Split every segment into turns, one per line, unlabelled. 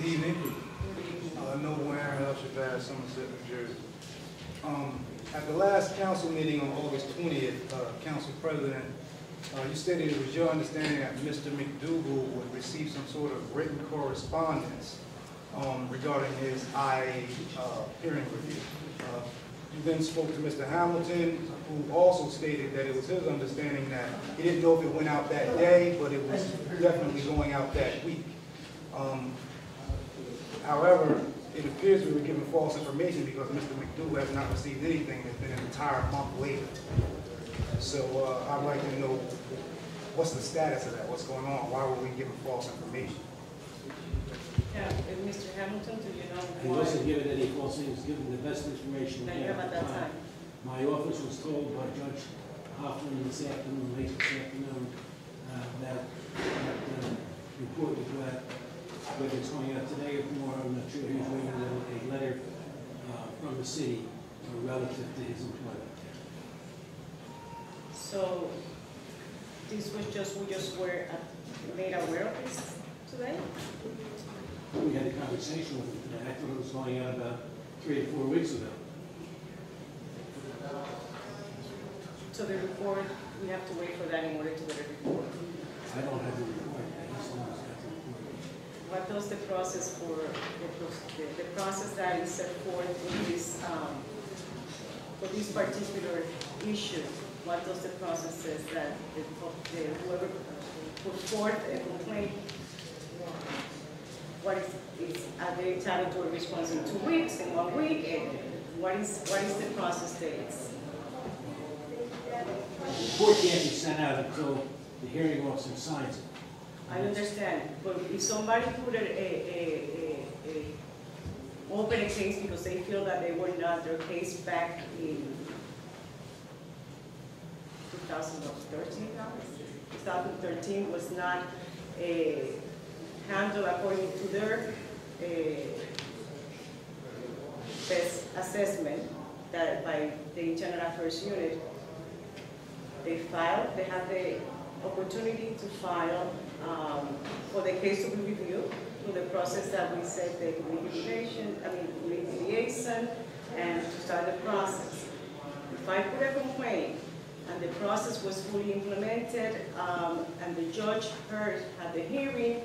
Good evening. Noble Aaron, El Shabazz, Somerset, New Jersey. At the last council meeting on August 20th, Council President, you stated it was your understanding that Mr. McDougal would receive some sort of written correspondence regarding his IA hearing review. You then spoke to Mr. Hamilton, who also stated that it was his understanding that he didn't know if it went out that day, but it was definitely going out that week. However, it appears we were given false information because Mr. McDougal has not received anything. It's been an entire month later. So I'd like to know what's the status of that, what's going on, why were we given false information?
Mr. Hamilton, do you know
He
why?
wasn't given any false, he was given the best information
That
he
you
had
have
at
at
the
that
time.
time?
My office was told by Judge Hoffman this afternoon, late this afternoon, that report was that whether it's going out today or tomorrow, I'm not sure, he was waiting a letter from the city relative to his employment.
So this was just, we just were made aware of this today?
We had a conversation with him today. I thought it was going out about 3 or 4 weeks ago.
So the report, we have to wait for that in order to get a report.
I don't have the report. He's the one who's got the report.
What does the process for, the process that is set forth in this, for this particular issue, what does the process says that whoever put forth a complaint, what is are they entitled to a response in 2 weeks, in 1 week, and what is the process dates?
The report can't be sent out until the hearing officer signs it.
I understand, but if somebody put open a case because they feel that they were not, their case back in 2013 was not handled according to their best assessment that by the Internal Affairs Unit, they had the opportunity to file for the case to be reviewed through the process that we said, the community liaison, and to start the process. If I put a complaint and the process was fully implemented and the judge had the hearing,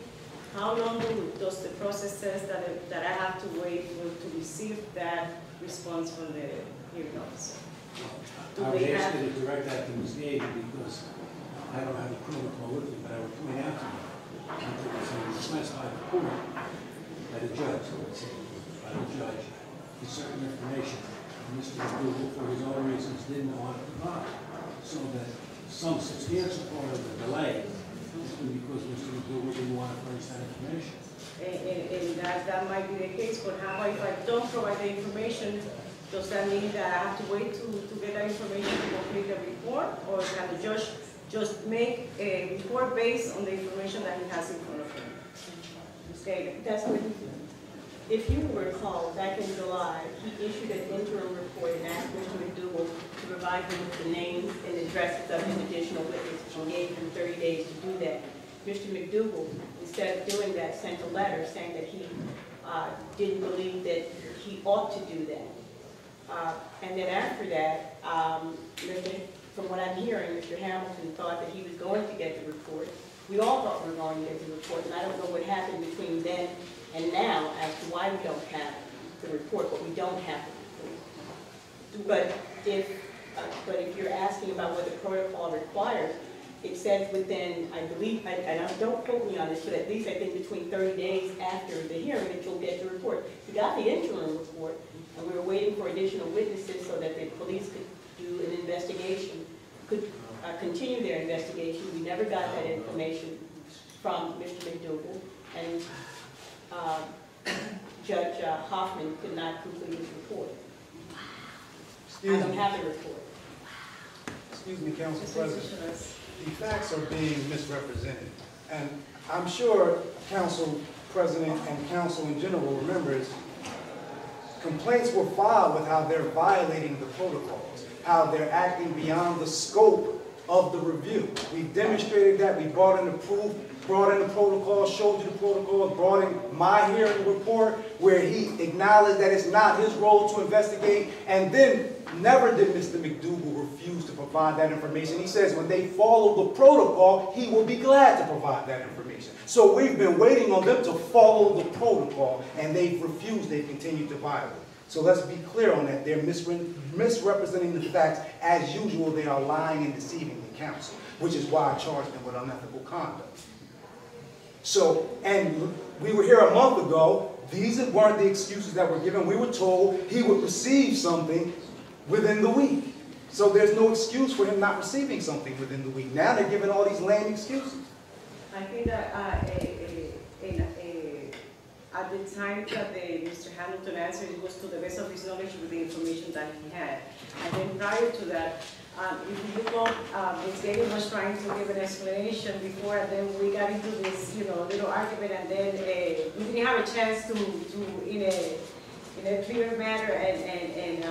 how long does the process says that I have to wait to receive that response from the hearing officer?
I would ask you to direct that to Ms. Gage because I don't have a protocol with me, but I would point out to you that there was a request by the court, by the judge, for certain information. And Mr. McDougal, for his own reasons, didn't want to provide. So that some substantial part of the delay has been because Mr. McDougal didn't want to furnish that information.
And that might be the case, but how if I don't provide the information, does that mean that I have to wait to get that information to complete the report? Or can the judge just make a report based on the information that he has in front of him? Okay.
That's what he did. If you recall, back in July, he issued an interim report and asked Mr. McDougal to provide him with the names and addresses of his additional witnesses and gave him 30 days to do that. Mr. McDougal, instead of doing that, sent a letter saying that he didn't believe that he ought to do that. And then after that, from what I'm hearing, Mr. Hamilton thought that he was going to get the report. We all thought we were going to get the report, and I don't know what happened between then and now as to why we don't have the report, but we don't have the report. But if you're asking about what the protocol requires, it says within, I believe, and don't quote me on this, but at least I think between 30 days after the hearing that you'll get the report. We got the interim report, and we were waiting for additional witnesses so that the police could do an investigation, could continue their investigation. We never got that information from Mr. McDougal, and Judge Hoffman could not complete his report. I don't have the report.
Excuse me, Council President. The facts are being misrepresented. And I'm sure Council President and Council in general remembers complaints were filed with how they're violating the protocols, how they're acting beyond the scope of the review. We demonstrated that. We brought in the proof, brought in the protocol, showed you the protocol, brought in my hearing report where he acknowledged that it's not his role to investigate, and then never did Mr. McDougal refuse to provide that information. He says when they follow the protocol, he will be glad to provide that information. So we've been waiting on them to follow the protocol, and they've refused. They've continued to violate. So let's be clear on that. They're misrepresenting the facts. As usual, they are lying and deceiving the council, which is why I charged them with unethical conduct. So, and we were here a month ago. These weren't the excuses that were given. We were told he would receive something within the week. So there's no excuse for him not receiving something within the week. Now they're giving all these lame excuses.
I think that at the time that Mr. Hamilton answered, it was to the best of his knowledge with the information that he had. And then prior to that, if you look up, Ms. Gagan was trying to give an explanation before, and then we got into this, little argument, and then we didn't have a chance to in a clear manner and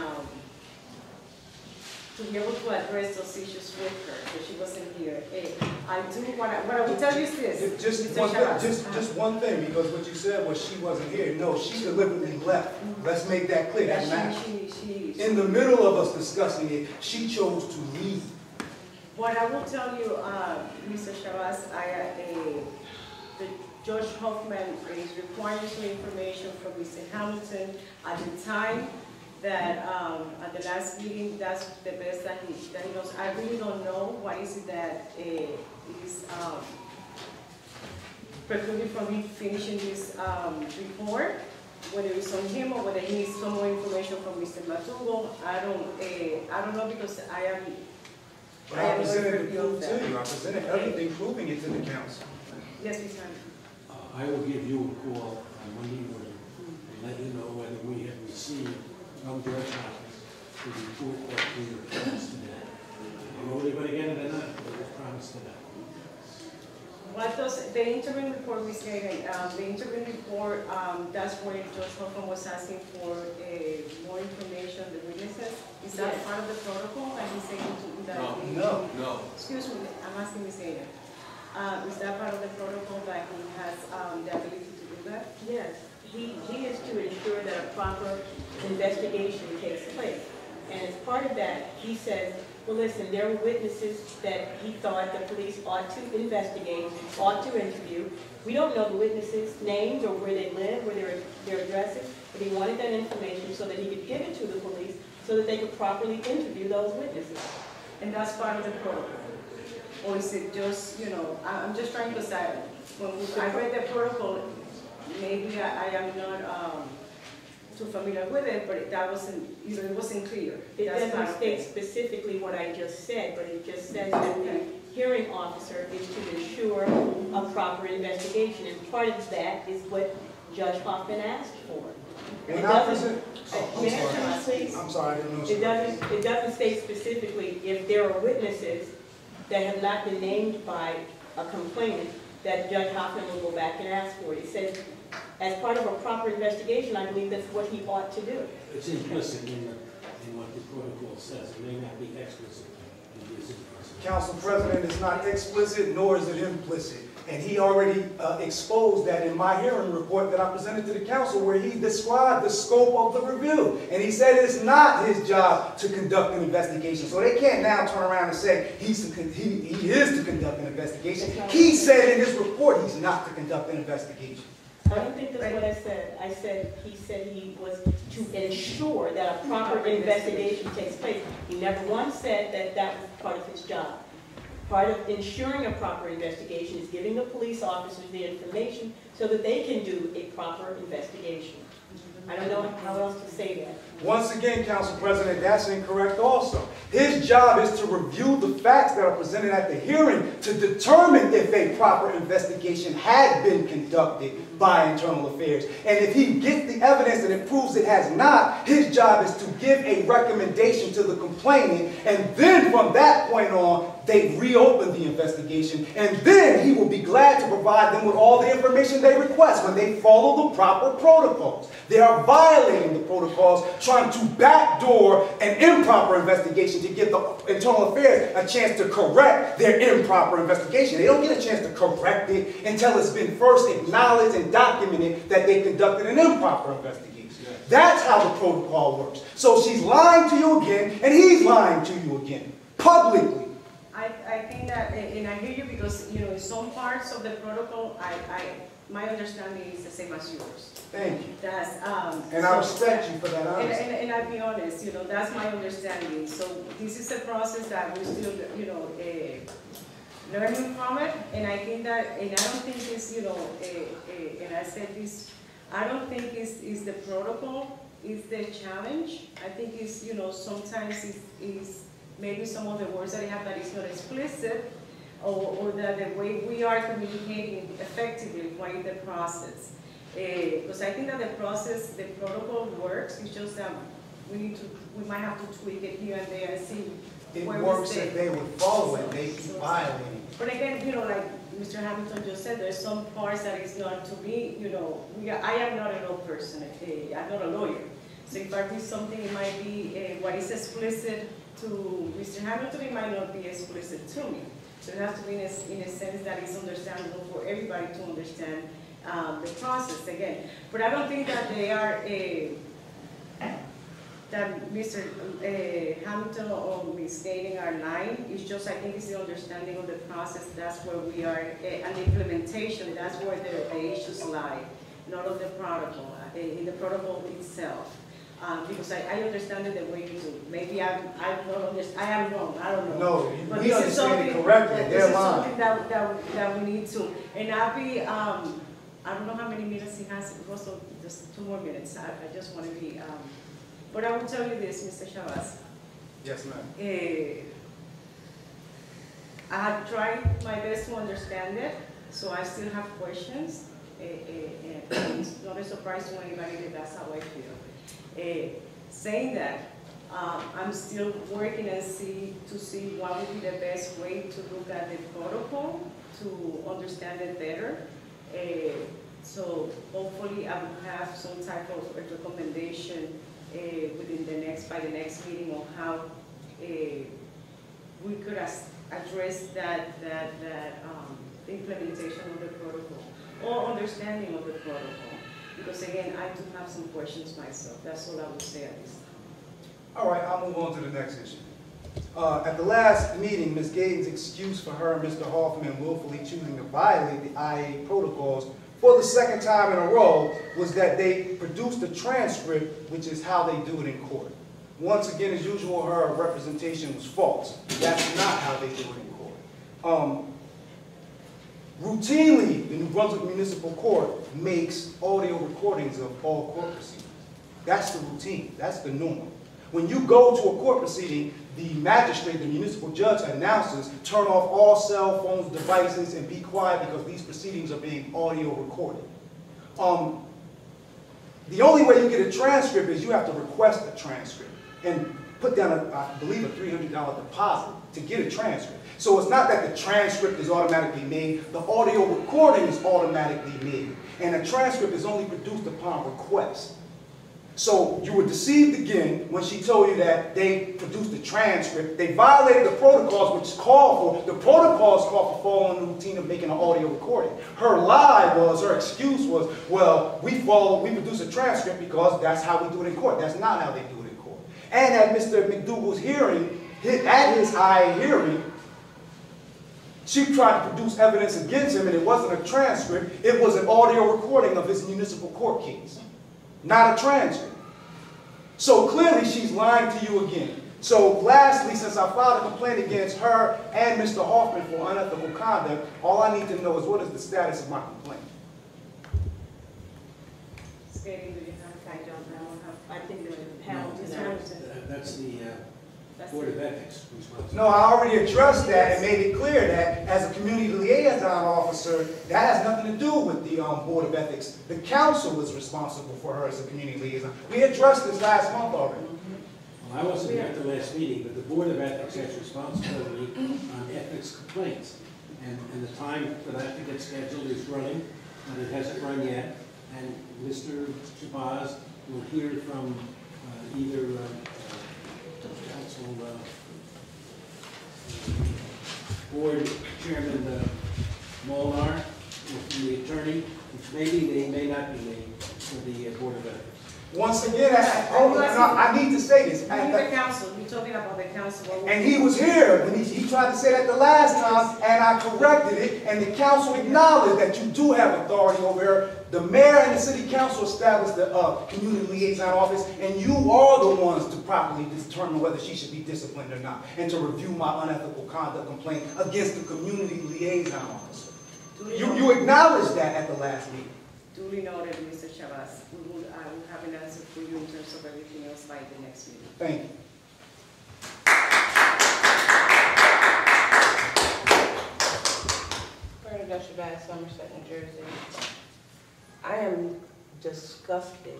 to be able to address those issues with her, because she wasn't here. What I will tell you is this.
Just one thing, because what you said was she wasn't here. No, she deliberately left. Let's make that clear. That's not. In the middle of us discussing it, she chose to leave.
What I will tell you, Mr. Shabazz, Judge Hoffman is requiring some information from Mr. Hamilton at the time that at the last meeting, that's the best that he knows. I really don't know what is it that is precluded from him finishing this report, whether it's on him or whether he needs some more information from Mr. McDougal. I don't know, because I am.
But I presented the proof to you. I presented everything proving it to the council.
Yes, Mr. Hamilton.
I will give you a call on Monday morning and let you know whether we have received from Judge Hoffman the report that we were promised today. I don't know if we're going to get it or not, but it was promised today.
What does the interim report we stated? The interim report, that's where Judge Hoffman was asking for more information on the witnesses. Is that part of the protocol that he's saying to do that?
No.
Excuse me, I'm asking Ms. Ada. Is that part of the protocol that he has the ability to do that?
Yes, he is to ensure that a proper investigation takes place. And as part of that, he says, well, listen, there were witnesses that he thought the police ought to investigate, ought to interview. We don't know the witnesses' names or where they live, or their addresses, but he wanted that information so that he could give it to the police so that they could properly interview those witnesses.
And that's part of the protocol? Or is it just, I'm just trying to say, when I read the protocol, maybe I am not too familiar with it, but that wasn't, it wasn't clear.
It doesn't state specifically what I just said, but it just says that the hearing officer is to ensure a proper investigation, and part of that is what Judge Hoffman asked for.
When
It
I
doesn't,
present, I'm sorry, I didn't know.
it doesn't state specifically if there are witnesses that have not been named by a complainant that Judge Hoffman will go back and ask for it. It says, as part of a proper investigation, I believe that's what he ought to do.
It's implicit in what the protocol says. It may not be explicit. It is implicit.
Council President, it's not explicit, nor is it implicit. And he already exposed that in my hearing report that I presented to the council, where he described the scope of the review. And he said it's not his job to conduct an investigation. So they can't now turn around and say he is to conduct an investigation. He said in his report he's not to conduct an investigation.
I don't think that's what I said. I said he was to ensure that a proper investigation takes place. He never once said that that was part of his job. Part of ensuring a proper investigation is giving the police officers the information so that they can do a proper investigation. I don't know how else to say that.
Once again, Council President, that's incorrect also. His job is to review the facts that are presented at the hearing to determine if a proper investigation had been conducted by Internal Affairs. And if he gets the evidence and it proves it has not, his job is to give a recommendation to the complainant, and then from that point on, they reopen the investigation, and then he will be glad to provide them with all the information they request when they follow the proper protocols. They are violating the protocols, trying to backdoor an improper investigation to give the Internal Affairs a chance to correct their improper investigation. They don't get a chance to correct it until it's been first acknowledged and documented that they conducted an improper investigation. That's how the protocol works. So she's lying to you again, and he's lying to you again, publicly.
I think that, and I hear you because, you know, in some parts of the protocol, my understanding is the same as yours.
Thank you.
That's,
and I respect you for that honesty.
And I'll be honest, you know, that's my understanding. So this is a process that we're still, you know, learning from it. And I think that, and I don't think it's, you know, and I said this, I don't think it's the protocol, it's the challenge. I think it's, you know, sometimes it's maybe some of the words that I have that is not explicit, or that the way we are communicating effectively while the process. Because I think that the process, the protocol works. It's just that we might have to tweak it here and there and see where
it works if they would follow it. They keep violating.
But again, you know, like Mr. Hamilton just said, there's some parts that is not, to me, you know, I am not a law person. I'm not a lawyer. So if I read something, it might be what is explicit to Mr. Hamilton, it might not be explicit to me. So it has to be in a sense that is understandable for everybody to understand the process again. But I don't think that they are, that Mr. Hamilton or Ms. Gating are lying. It's just, I think it's the understanding of the process. That's where we are, and the implementation, that's where the issues lie, not of the protocol, in the protocol itself. Because I understand it the way you do. Maybe I am wrong, I don't know.
No, we understand it correctly. They're lying.
This is something that we need to. And I'll be, I don't know how many minutes he has, also just 2 more minutes. I just want to be, but I will tell you this, Mr. Shabazz.
Yes, ma'am.
I have tried my best to understand it, so I still have questions. And it's not a surprise to anybody that that's how I feel. Saying that, I'm still working and to see what would be the best way to look at the protocol to understand it better. So hopefully I will have some type of recommendation by the next meeting on how we could address that implementation of the protocol or understanding of the protocol. Because again, I do have some questions myself. That's all I would say at this time.
All right, I'll move on to the next issue. At the last meeting, Ms. Gaten's excuse for her and Mr. Hoffman willfully choosing to violate the IA protocols for the second time in a row was that they produced a transcript, which is how they do it in court. Once again, as usual, her representation was false. That's not how they do it in court. Routinely, the New Brunswick Municipal Court makes audio recordings of all court proceedings. That's the routine. That's the norm. When you go to a court proceeding, the magistrate, the municipal judge announces, turn off all cell phones, devices, and be quiet because these proceedings are being audio recorded. The only way you get a transcript is you have to request a transcript and put down, I believe, a $300 deposit to get a transcript. So it's not that the transcript is automatically made, the audio recording is automatically made. And a transcript is only produced upon request. So you were deceived again when she told you that they produced a transcript. They violated the protocols which call for, the protocols call for following the routine of making an audio recording. Her lie was, her excuse was, well, we produce a transcript because that's how we do it in court. That's not how they do it in court. And at Mr. McDougal's hearing, at his IA hearing, she tried to produce evidence against him, and it wasn't a transcript, it was an audio recording of his municipal court case, not a transcript. So clearly she's lying to you again. So lastly, since I filed a complaint against her and Mr. Hoffman for unethical conduct, all I need to know is what is the status of my complaint?
Skating, do you have, I don't know.
I think the panel
No,
deserves
that's the Board of Ethics responsibility.
No, I already addressed that and made it clear that as a community liaison officer, that has nothing to do with the Board of Ethics. The council is responsible for her as a community liaison. We addressed this last month already.
Well, I wasn't here at the last meeting, but the Board of Ethics has responsibility on ethics complaints. And the time for that to get scheduled is running, but it hasn't run yet. And Mr. Shabazz will hear from either Council Board Chairman Molnar or from the attorney, which maybe they may not be named for the Board of Ethics.
Once again, I need to say this.
You mean the council, you're talking about the council.
And he was here when he tried to say that the last time, and I corrected it, and the council acknowledged that you do have authority over here. The mayor and the city council established the community liaison office, and you are the ones to properly determine whether she should be disciplined or not, and to review my unethical conduct complaint against the community liaison officer. You acknowledged that at the last meeting.
Duly noted, Mr. Chavez. I will have an answer for you in terms of everything else by the next meeting.
Thank you.
Bernadette Shabazz, Somerset, New Jersey. I am disgusted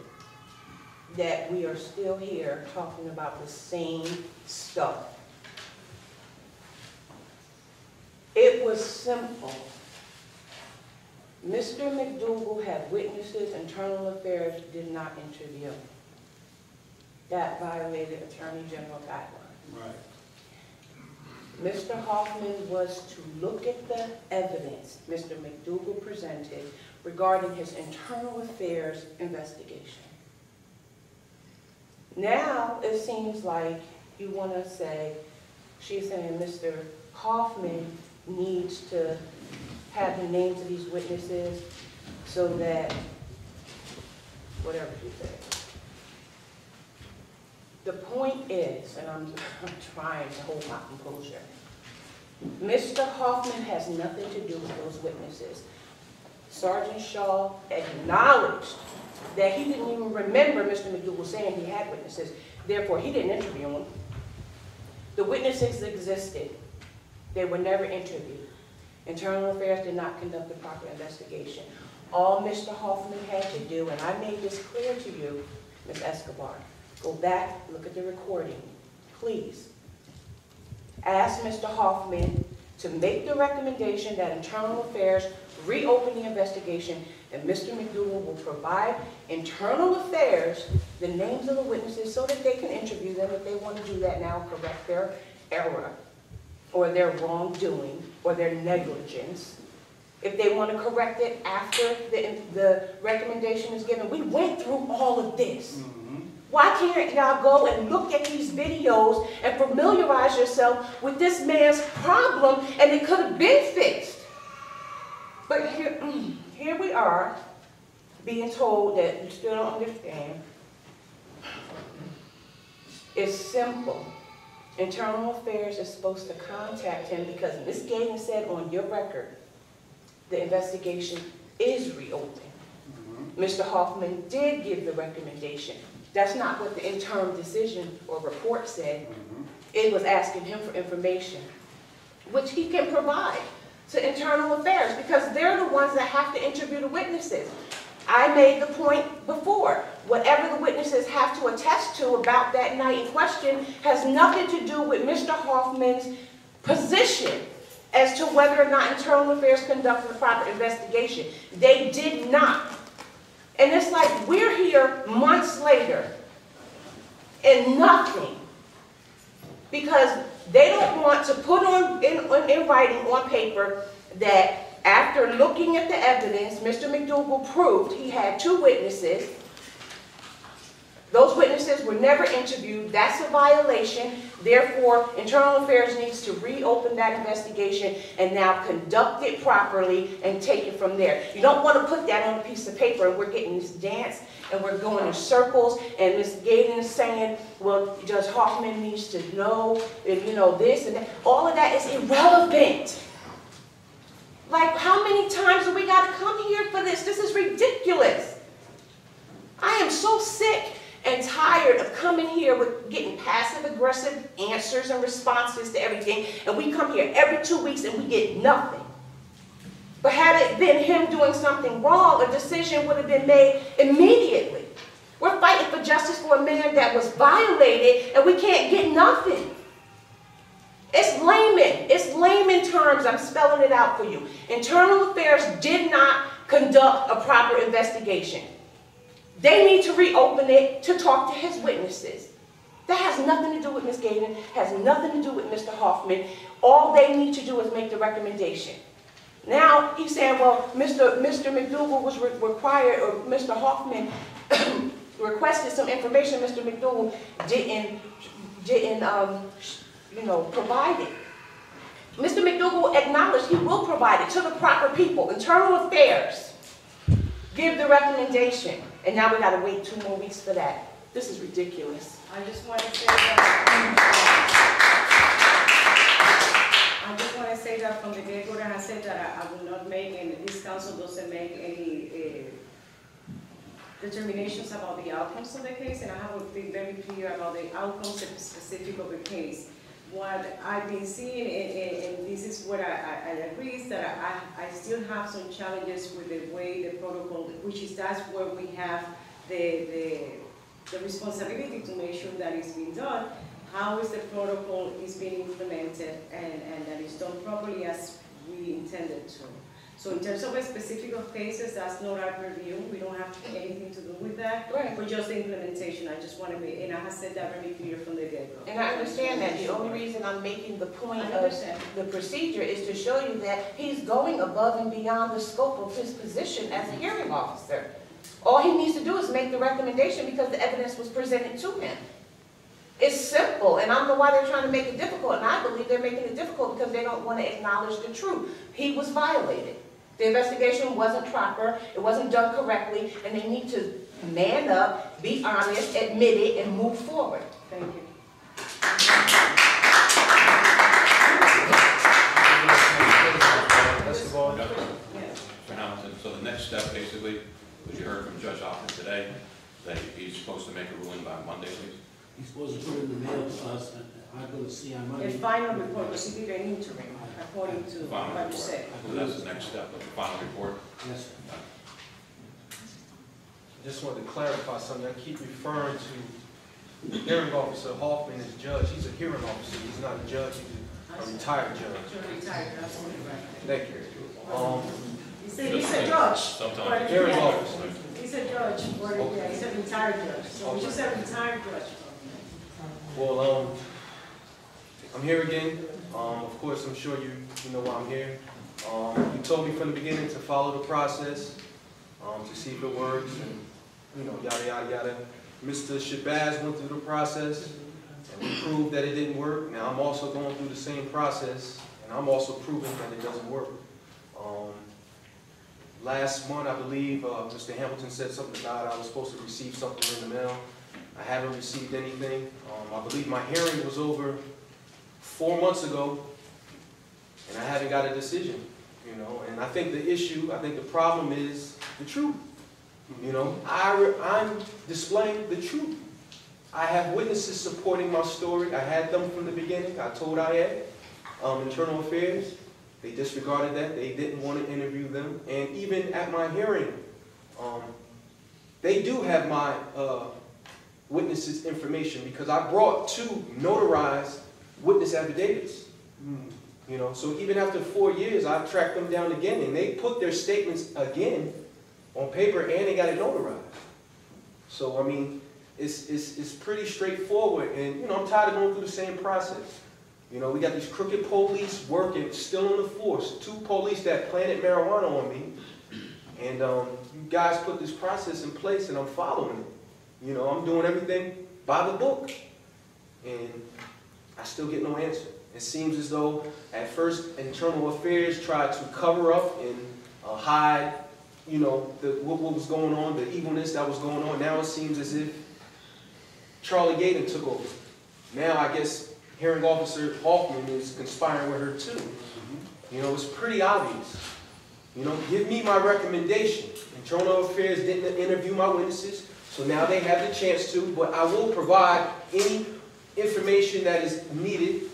that we are still here talking about the same stuff. It was simple. Mr. McDougal had witnesses, internal affairs did not interview. That violated Attorney General guidelines.
Right.
Mr. Hoffman was to look at the evidence Mr. McDougal presented regarding his internal affairs investigation. Now it seems like you want to say, she's saying Mr. Hoffman needs to have the names of these witnesses so that, whatever she said. The point is, and I'm trying to hold my composure, Mr. Hoffman has nothing to do with those witnesses. Sergeant Shaw acknowledged that he didn't even remember Mr. McDougal saying he had witnesses, therefore he didn't interview them. The witnesses existed. They were never interviewed. Internal Affairs did not conduct the proper investigation. All Mr. Hoffman had to do, and I made this clear to you, Ms. Escobar, go back, look at the recording, please. Ask Mr. Hoffman to make the recommendation that Internal Affairs reopen the investigation, and Mr. McDougal will provide Internal Affairs the names of the witnesses so that they can interview them if they want to do that now, correct their error, or their wrongdoing, or their negligence. If they want to correct it after the recommendation is given. We went through all of this. Why can't y'all go and look at these videos and familiarize yourself with this man's problem, and it could have been fixed? But here we are, being told that you still don't understand. It's simple. Internal Affairs is supposed to contact him because Ms. Gaten said on your record the investigation is reopened. Mr. Hoffman did give the recommendation. That's not what the interim decision or report said. It was asking him for information, which he can provide to Internal Affairs because they're the ones that have to interview the witnesses. I made the point before, whatever the witnesses have to attest to about that night in question has nothing to do with Mr. Hoffman's position as to whether or not Internal Affairs conducted a proper investigation. They did not. And it's like we're here months later and nothing because they don't want to put in writing on paper that after looking at the evidence, Mr. McDougal proved he had 2 witnesses. Those witnesses were never interviewed. That's a violation. Therefore, Internal Affairs needs to reopen that investigation and now conduct it properly and take it from there. You don't want to put that on a piece of paper and we're getting this dance and we're going in circles and Ms. Gaten is saying, well, Judge Hoffman needs to know, you know, this and that. All of that is irrelevant. Like, how many times do we got to come here for this? This is ridiculous. I am so sick and tired of coming here with getting passive-aggressive answers and responses to everything, and we come here every 2 weeks and we get nothing. But had it been him doing something wrong, a decision would have been made immediately. We're fighting for justice for a man that was violated, and we can't get nothing. It's layman. It's layman terms. I'm spelling it out for you. Internal Affairs did not conduct a proper investigation. They need to reopen it to talk to his witnesses. That has nothing to do with Ms. Gayden, has nothing to do with Mr. Hoffman. All they need to do is make the recommendation. Now, he's saying, well, Mr. McDougal was required, or Mr. Hoffman requested some information. Mr. McDougal didn't provide it. Mr. McDougal acknowledged he will provide it to the proper people. Internal Affairs give the recommendation, and now we got to wait 2 more weeks for that. This is ridiculous.
I just want to say that from the get-go, I said that I will not make, and this council doesn't make any determinations about the outcomes of the case, and I have been very clear about the outcomes specific of the case. What I've been seeing, and this is what I agree, is that I still have some challenges with the way the protocol, which is that's where we have the responsibility to make sure that it's being done. How is the protocol is being implemented and that it's done properly as we intended to. So in terms of a specific of cases, that's not our purview. We don't have anything to do with that.
Right.
But just the implementation. I just want to be, and I have said that very clear from the get-go.
And I understand that. The only reason I'm making the point
I
of
understand.
the procedure is to show you that he's going above and beyond the scope of his position as a hearing officer. All he needs to do is make the recommendation because the evidence was presented to him. It's simple, and I don't know why they're trying to make it difficult, and I believe they're making it difficult because they don't want to acknowledge the truth. He was violated. The investigation wasn't proper, it wasn't done correctly, and they need to man up, be honest, admit it, and move forward.
Thank you.
For Hamilton, so the next step basically, was you heard from Judge Hoffman today, that he's supposed to make a ruling by Monday, please?
He's supposed to put it in the mail to us, and I'm going to see on Monday.
The final report was to be an interim, according to
Final
what you
report.
said.
So that's the next step of the final report.
Yes, sir.
I just wanted to clarify something. I keep referring to hearing officer Hoffman as judge. He's a hearing officer. He's not a judge. He's a retired judge.
You're retired, absolutely right.
Thank you.
He's a judge.
Sometimes.
but-
Hearing
yeah,
officer.
He's a judge, or yeah, he's a retired judge. So we just said retired judge.
Well, I'm here again. Of course, I'm sure you know why I'm here. You told me from the beginning to follow the process, to see if it works, and yada yada yada. Mr. Shabazz went through the process, and we proved that it didn't work. Now I'm also going through the same process, and I'm also proving that it doesn't work. Last month, I believe, Mr. Hamilton said something about I was supposed to receive something in the mail. I haven't received anything. I believe my hearing was over 4 months ago, and I haven't got a decision, and I think the problem is the truth. I'm displaying the truth. I have witnesses supporting my story. I had them from the beginning. I told IAD, Internal Affairs. They disregarded that. They didn't want to interview them. And even at my hearing, they do have my witnesses' information because I brought 2 notarized witness affidavits. So even after 4 years, I tracked them down again, and they put their statements again on paper, and they got it notarized. So I mean, it's pretty straightforward, and I'm tired of going through the same process. We got these crooked police working, still on the force. 2 police that planted marijuana on me, and you guys put this process in place, and I'm following it. I'm doing everything by the book, and I still get no answer. It seems as though at first Internal Affairs tried to cover up and hide, what was going on, the evilness that was going on. Now it seems as if Charlie Gayden took over. Now I guess Hearing Officer Hoffman is conspiring with her too. It's pretty obvious. Give me my recommendation. Internal Affairs didn't interview my witnesses, so now they have the chance to, but I will provide any information that is needed,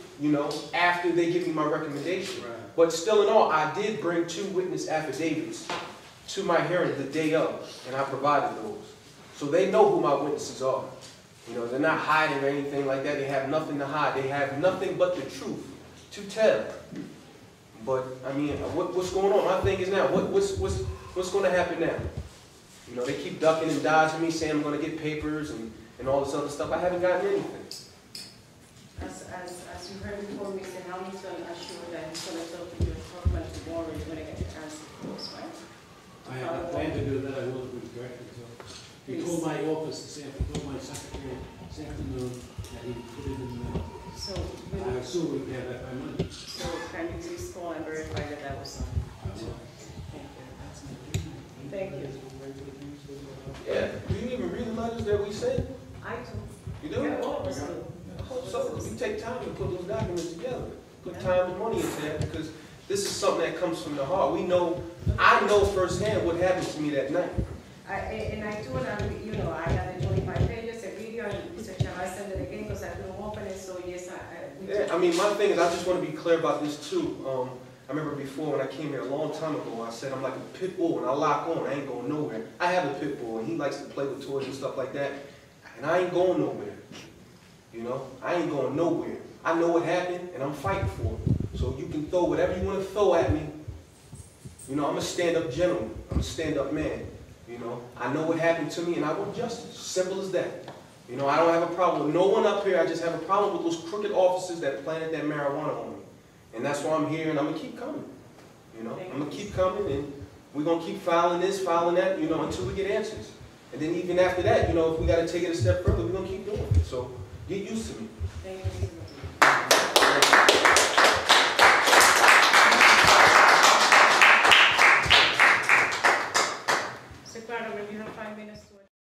after they give me my recommendation. Right. But still in all, I did bring 2 witness affidavits to my hearing the day of, and I provided those. So they know who my witnesses are. They're not hiding or anything like that. They have nothing to hide. They have nothing but the truth to tell. But I mean, what's going on? My thing is now, what's going to happen now? You know, they keep ducking and dodging me, saying I'm gonna get papers and all this other stuff. I haven't gotten anything.
As you heard before, Mr. Hamilton assured that he's going to talk to your department tomorrow, you're going to get the answer first, right?
I have a plan to do that, I will be directed, so. He told my office this afternoon, told my secretary this afternoon that he put it in the mail.
So,
I assume we can have that by Monday.
so can you please call and verify that that was done?
I will.
Thank you.
Yeah, do you even read the letters that we sent?
I do.
You do?
Yeah, all of us do.
I hope so. We take time to put those documents together, put time and money into that, because this is something that comes from the heart. We know, I know firsthand what happened to me that night.
And I told him, you know, I got the 25 pages, a video, and Mr. Chairman, I sent it again because I couldn't open it, so yes,
Yeah, I mean, my thing is, I just want to be clear about this too. I remember before when I came here a long time ago, I said I'm like a pit bull and I lock on, I ain't going nowhere. I have a pit bull and he likes to play with toys and stuff like that, and I ain't going nowhere. You know, I ain't going nowhere. I know what happened and I'm fighting for it. So you can throw whatever you want to throw at me. You know, I'm a stand-up gentleman. I'm a stand-up man. You know, I know what happened to me and I want justice. Simple as that. You know, I don't have a problem with no one up here. I just have a problem with those crooked officers that planted that marijuana on me. And that's why I'm here and I'm going to keep coming. You know, I'm going to keep coming and we're going to keep filing this, filing that, you know, until we get answers. And then even after that, you know, if we got to take it a step further, we're going to keep doing it. So get used to me.
Thank you.